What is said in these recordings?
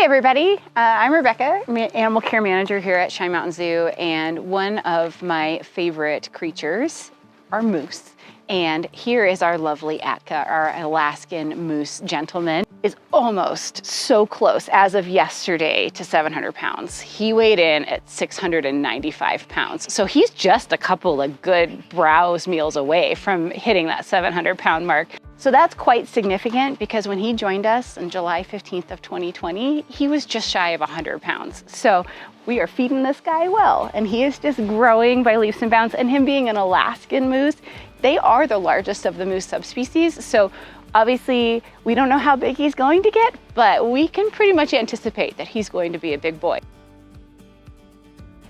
Hey everybody, I'm Rebecca, Animal Care Manager here at Cheyenne Mountain Zoo, and one of my favorite creatures are moose. And here is our lovely Atka, our Alaskan moose gentleman. Is almost so close as of yesterday to 700 pounds. He weighed in at 695 pounds. So he's just a couple of good browse meals away from hitting that 700-pound mark. So that's quite significant because when he joined us on July 15th of 2020, he was just shy of 100 pounds. So we are feeding this guy well, and he is just growing by leaps and bounds. And him being an Alaskan moose, they are the largest of the moose subspecies. So obviously, we don't know how big he's going to get, but we can pretty much anticipate that he's going to be a big boy.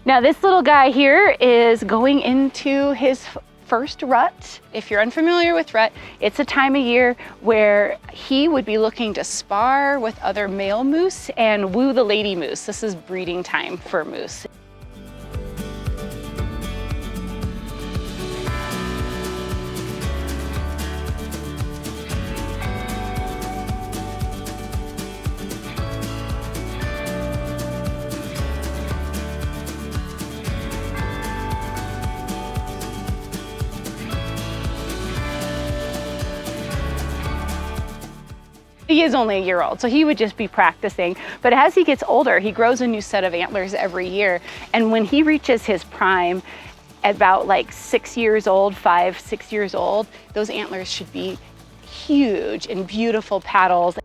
Now, this little guy here is going into his first rut. If you're unfamiliar with rut, it's a time of year where he would be looking to spar with other male moose and woo the lady moose. This is breeding time for moose. He is only a year old, so he would just be practicing. But as he gets older, he grows a new set of antlers every year. And when he reaches his prime, at about like 6 years old, 5, 6 years old, those antlers should be huge and beautiful paddles.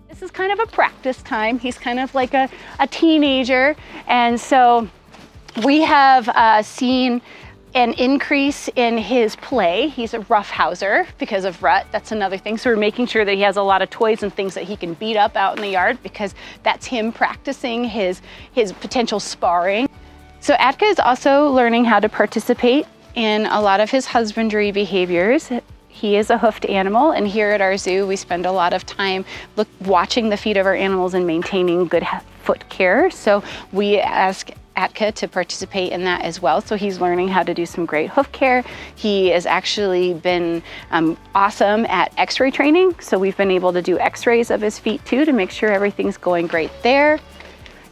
This is kind of a practice time. He's kind of like a teenager. And so we have seen an increase in his play. He's a roughhouser because of rut. That's another thing. So we're making sure that he has a lot of toys and things that he can beat up out in the yard because that's him practicing his potential sparring. So Atka is also learning how to participate in a lot of his husbandry behaviors. He is a hoofed animal, and here at our zoo, we spend a lot of time watching the feet of our animals and maintaining good foot care. So we ask Atka to participate in that as well. So he's learning how to do some great hoof care. He has actually been awesome at x-ray training. So we've been able to do x-rays of his feet too to make sure everything's going great there.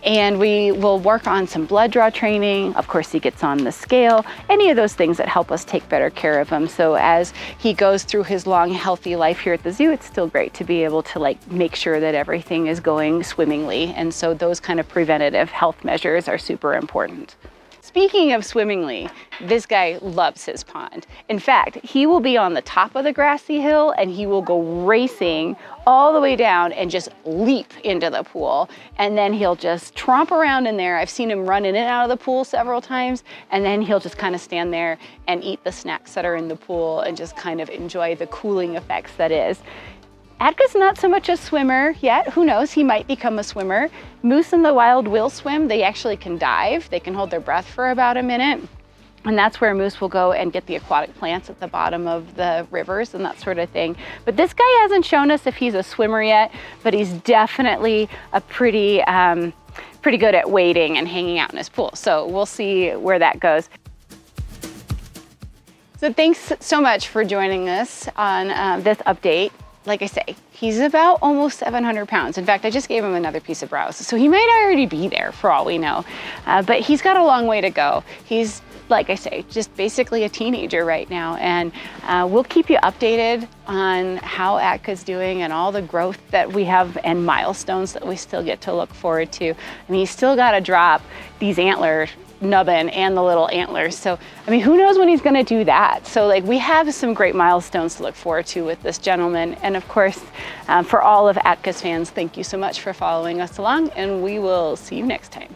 And we will work on some blood draw training. Of course, he gets on the scale, any of those things that help us take better care of him. So as he goes through his long, healthy life here at the zoo, it's still great to be able to make sure that everything is going swimmingly. And so those kind of preventative health measures are super important. Speaking of swimmingly, this guy loves his pond. In fact, he will be on the top of the grassy hill and he will go racing all the way down and just leap into the pool. And then he'll just tromp around in there. I've seen him run in and out of the pool several times, and then he'll just kind of stand there and eat the snacks that are in the pool and just kind of enjoy the cooling effects that is. Atka's not so much a swimmer yet. Who knows, he might become a swimmer. Moose in the wild will swim. They actually can dive. They can hold their breath for about a minute. And that's where moose will go and get the aquatic plants at the bottom of the rivers and that sort of thing. But this guy hasn't shown us if he's a swimmer yet, but he's definitely a pretty good at wading and hanging out in his pool. So we'll see where that goes. So thanks so much for joining us on this update. Like I say, he's about almost 700 pounds. In fact, I just gave him another piece of browse. So he might already be there for all we know, but he's got a long way to go. He's, like I say, just basically a teenager right now. And we'll keep you updated on how Atka's doing and all the growth that we have and milestones that we still get to look forward to. And he's still got to drop these antler nubbin and the little antlers. So, I mean, who knows when he's gonna do that? So we have some great milestones to look forward to with this gentleman. And of course, for all of Atka's fans, thank you so much for following us along, and we will see you next time.